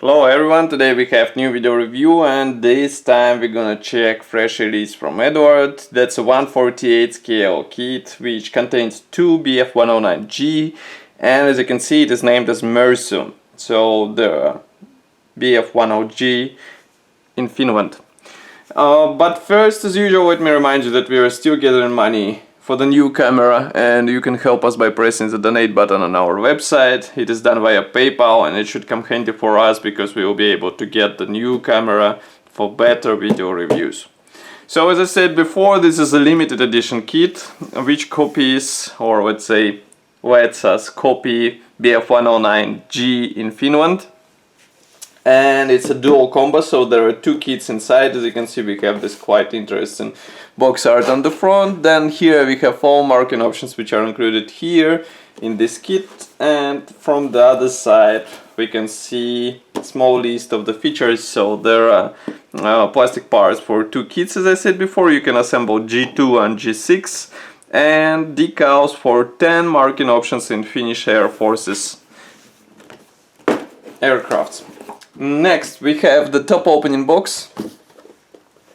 Hello everyone, today we have new video review and this time we're gonna check fresh release from Eduard. That's a 1/48 scale kit which contains two BF109G and as you can see it is named as Mersu. So the BF10G in Finland. But first, as usual, let me remind you that we are still gathering money for the new camera and you can help us by pressing the donate button on our website. It is done via PayPal and it should come handy for us because we will be able to get the new camera for better video reviews. So as I said before, this is a limited edition kit which copies, or let's say lets us copy BF109G in Finland. And it's a dual combo, so there are two kits inside. As you can see, we have this quite interesting box art on the front. Then here we have all marking options which are included here in this kit, and from the other side we can see a small list of the features. So there are plastic parts for two kits, as I said before. You can assemble G2 and G6, and decals for 10 marking options in Finnish Air Forces aircrafts. Next we have the top opening box,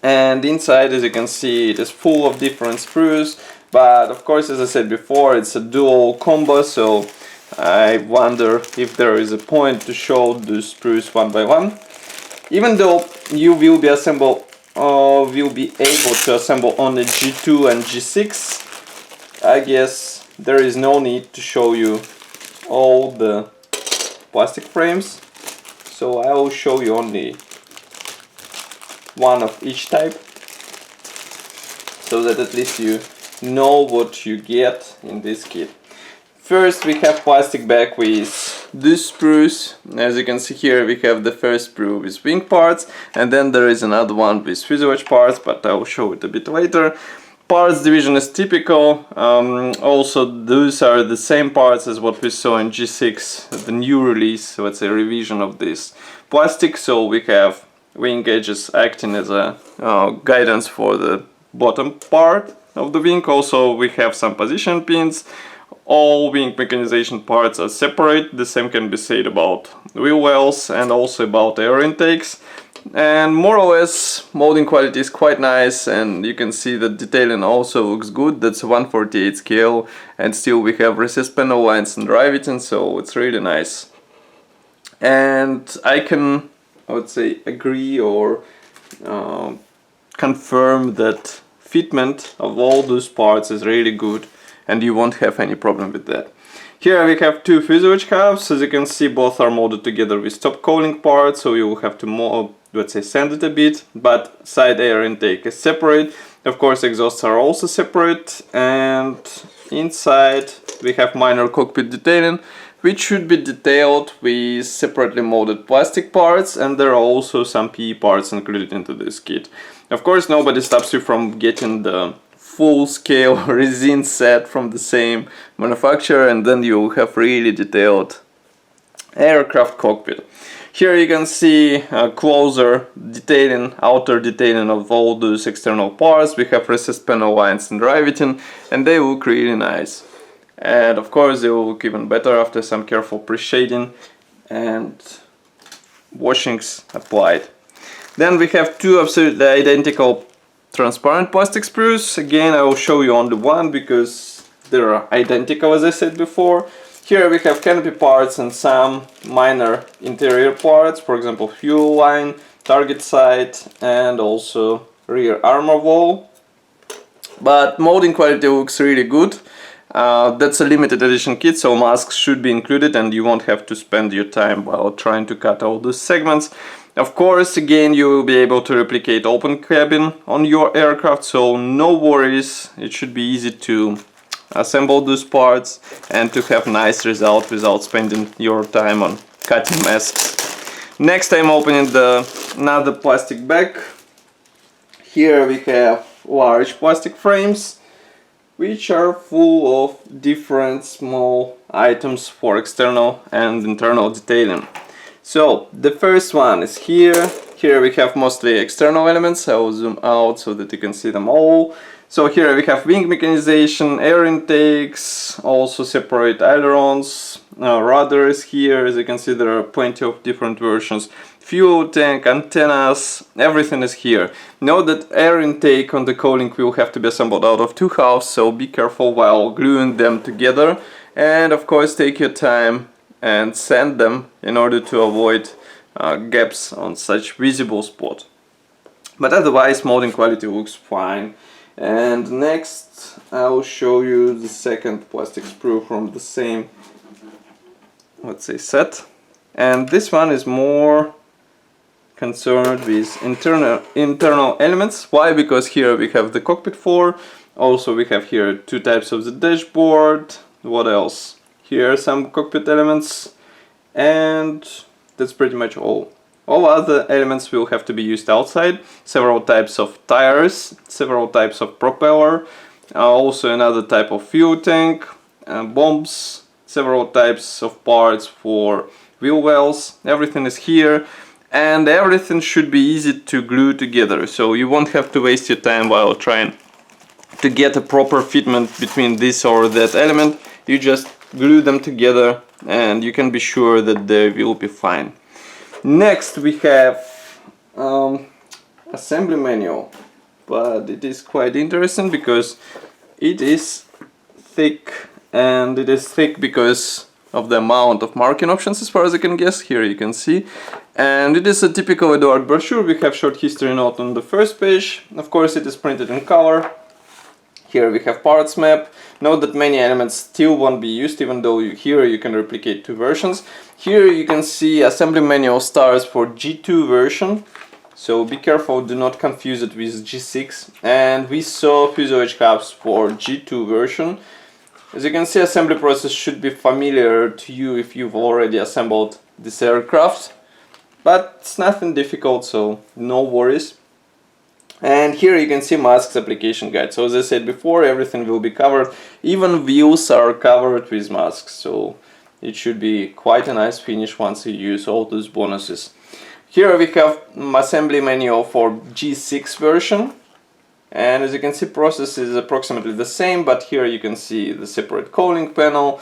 and inside, as you can see, it is full of different sprues, but of course, as I said before, it's a dual combo, so I wonder if there is a point to show the sprues one by one. Even though you will be able to assemble only G2 and G6, I guess there is no need to show you all the plastic frames. So I will show you only one of each type, so that at least you know what you get in this kit. First we have plastic bag with these sprues. As you can see here, we have the first sprue with wing parts, and then there is another one with fuselage parts, but I will show it a bit later. Parts division is typical. Also those are the same parts as what we saw in G6, the new release, let's say revision of this plastic. So we have wing edges acting as a guidance for the bottom part of the wing. Also we have some position pins. All wing mechanization parts are separate. The same can be said about wheel wells and also about air intakes. And more or less molding quality is quite nice, and you can see that detailing also looks good. That's a 1/48 scale, and still we have recessed panel lines and riveting, so it's really nice. And I would say agree or confirm that fitment of all those parts is really good and you won't have any problem with that. Here we have two fuselage cups. As you can see, both are molded together with top cooling parts, so you will have to let's say sand it a bit, but side air intake is separate. Of course, exhausts are also separate, and inside we have minor cockpit detailing, which should be detailed with separately molded plastic parts, and there are also some PE parts included into this kit. Of course, nobody stops you from getting the full-scale resin set from the same manufacturer, and then you have really detailed aircraft cockpit. Here you can see closer detailing, outer detailing of all those external parts. We have recessed panel lines and riveting, and they look really nice. And of course they will look even better after some careful pre-shading and washings applied. Then we have two absolutely identical transparent plastic sprues. Again, I will show you only one because they are identical, as I said before. Here we have canopy parts and some minor interior parts, for example fuel line, target sight, and also rear armor wall. But molding quality looks really good. That's a limited edition kit, so masks should be included and you won't have to spend your time while trying to cut all those segments. Of course, again, you will be able to replicate open cabin on your aircraft, so no worries. It should be easy to assemble those parts and to have nice result without spending your time on cutting masks. Next, I'm opening another plastic bag. Here we have large plastic frames, which are full of different small items for external and internal detailing. So the first one is here. Here we have mostly external elements. I will zoom out so that you can see them all. So here we have wing mechanization, air intakes, also separate ailerons, rudders here. As you can see, there are plenty of different versions. Fuel tank, antennas, everything is here. Note that air intake on the cowling will have to be assembled out of two halves, so be careful while gluing them together. And of course take your time and sand them in order to avoid gaps on such visible spot. But otherwise molding quality looks fine. And next I will show you the second plastic sprue from the same, let's say, set. And this one is more concerned with internal elements. Why? Because here we have the cockpit floor. Also we have here two types of the dashboard. What else? Here are some cockpit elements, and that's pretty much all. All other elements will have to be used outside. Several types of tires, several types of propeller, also another type of fuel tank, bombs, several types of parts for wheel wells. Everything is here, and everything should be easy to glue together, so you won't have to waste your time while trying to get a proper fitment between this or that element. You just glue them together and you can be sure that they will be fine. Next we have assembly manual, but it is quite interesting because it is thick, and it is thick because of the amount of marking options, as far as I can guess. Here you can see, and it is a typical Eduard brochure. We have short history note on the first page. Of course it is printed in color. Here we have parts map. Note that many elements still won't be used, even though here you can replicate two versions. Here you can see assembly manual stars for G2 version, so be careful, do not confuse it with G6. And we saw fuselage cups for G2 version. As you can see, assembly process should be familiar to you if you've already assembled this aircraft, but it's nothing difficult, so no worries. And here you can see masks application guide. So as I said before, everything will be covered. Even wheels are covered with masks, so it should be quite a nice finish once you use all those bonuses. Here we have assembly manual for G6 version. And as you can see, process is approximately the same, but here you can see the separate cowling panel.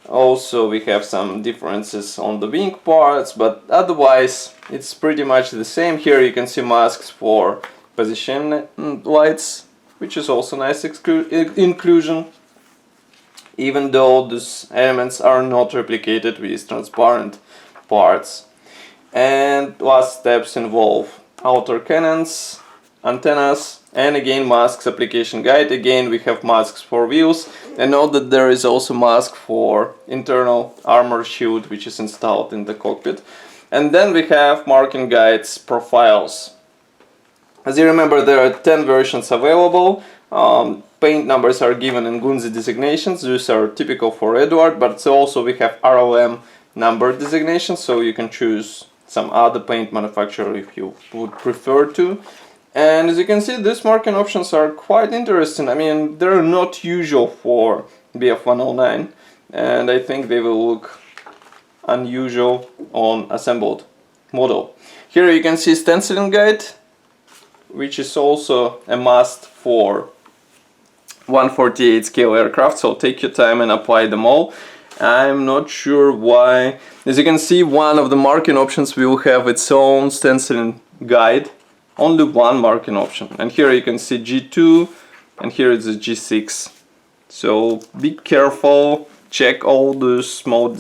Also we have some differences on the wing parts, but otherwise it's pretty much the same. Here you can see masks for position lights, which is also nice inclusion, even though these elements are not replicated with transparent parts. And last steps involve outer cannons, antennas, and again masks application guide. Again we have masks for wheels, and note that there is also mask for internal armor shield, which is installed in the cockpit. And then we have marking guides profiles. As you remember, there are 10 versions available. Paint numbers are given in Gunzi designations. These are typical for Eduard, but also we have RLM number designations, so you can choose some other paint manufacturer if you would prefer to. And as you can see, these marking options are quite interesting. I mean, they're not usual for BF109, and I think they will look unusual on assembled model. Here you can see stenciling guide, which is also a must for 1/48 scale aircraft, so take your time and apply them all. I'm not sure why. As you can see, one of the marking options will have its own stenciling guide, only one marking option. And here you can see G2, and here is the G6. So be careful, check all the small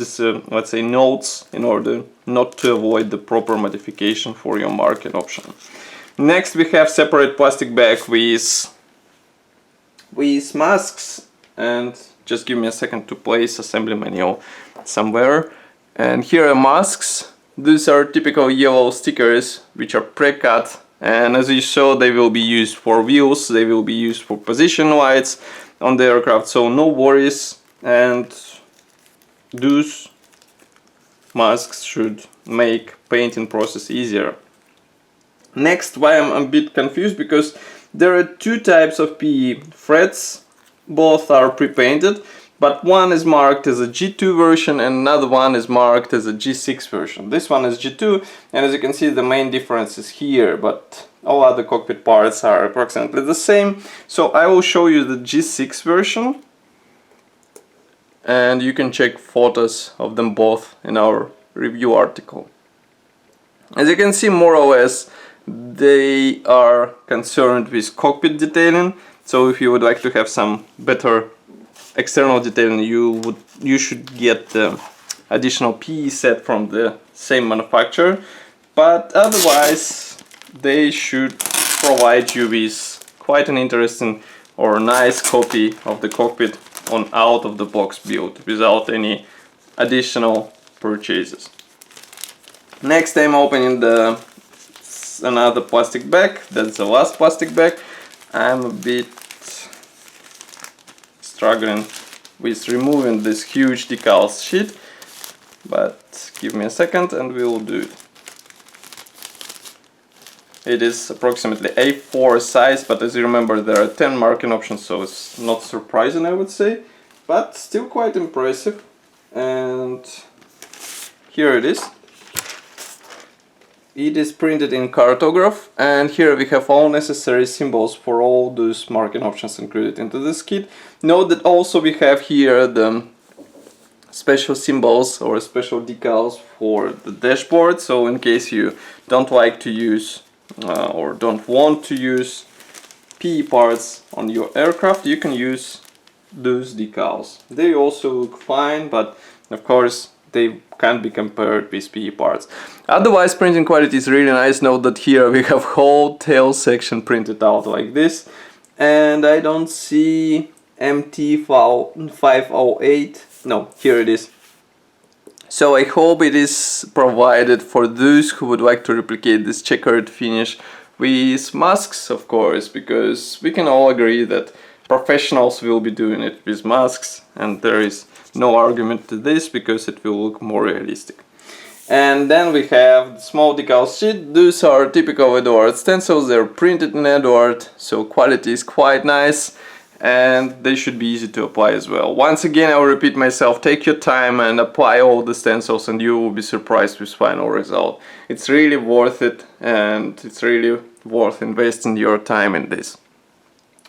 let's say notes in order not to avoid the proper modification for your marking option. Next we have separate plastic bag with masks, and just give me a second to place assembly manual somewhere. And here are masks. These are typical yellow stickers which are pre-cut, and as you saw, they will be used for wheels, they will be used for position lights on the aircraft, so no worries. And those masks should make painting process easier. Next, why I'm a bit confused, because there are two types of PE threads. Both are pre-painted. but one is marked as a G2 version and another one is marked as a G6 version. This one is G2, and as you can see the main difference is here, but all other cockpit parts are approximately the same. So I will show you the G6 version, and you can check photos of them both in our review article. As you can see, more or less they are concerned with cockpit detailing. So if you would like to have some better external detailing, you should get the additional PE set from the same manufacturer, but otherwise they should provide you with quite an interesting or nice copy of the cockpit on out of the box build without any additional purchases. Next, I'm opening another plastic bag. That's the last plastic bag. I'm a bit struggling with removing this huge decal sheet, but give me a second and we will do it. It is approximately A4 size, but as you remember there are 10 marking options, so it's not surprising, I would say, but still quite impressive. And here it is. It is printed in cartograph, and here we have all necessary symbols for all those marking options included into this kit. Note that also we have here the special symbols or special decals for the dashboard, so in case you don't like to use or don't want to use PE parts on your aircraft, you can use those decals. They also look fine, but of course they can't be compared with PE parts. Otherwise, printing quality is really nice. Note that here we have whole tail section printed out like this, and I don't see MT508. No, here it is. So I hope it is provided for those who would like to replicate this checkered finish with masks, of course, because we can all agree that professionals will be doing it with masks, and there is no argument to this because it will look more realistic. And then we have the small decal sheet. Those are typical Eduard stencils. They're printed in Eduard, so quality is quite nice and they should be easy to apply as well. Once again, I will repeat myself, take your time and apply all the stencils and you will be surprised with final result. It's really worth it, and it's really worth investing your time in this.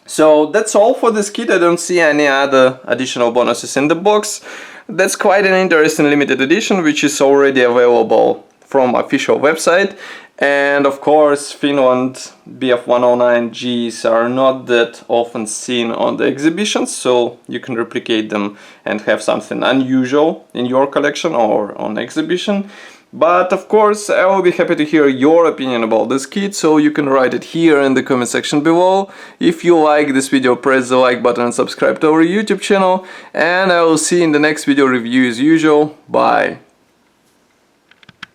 So that's all for this kit. I don't see any other additional bonuses in the box. That's quite an interesting limited edition, which is already available from official website. And of course, Finland BF109Gs are not that often seen on the exhibitions, so you can replicate them and have something unusual in your collection or on exhibition. But of course, I will be happy to hear your opinion about this kit, so you can write it here in the comment section below. If you like this video, press the like button and subscribe to our YouTube channel, and I will see you in the next video review as usual. Bye!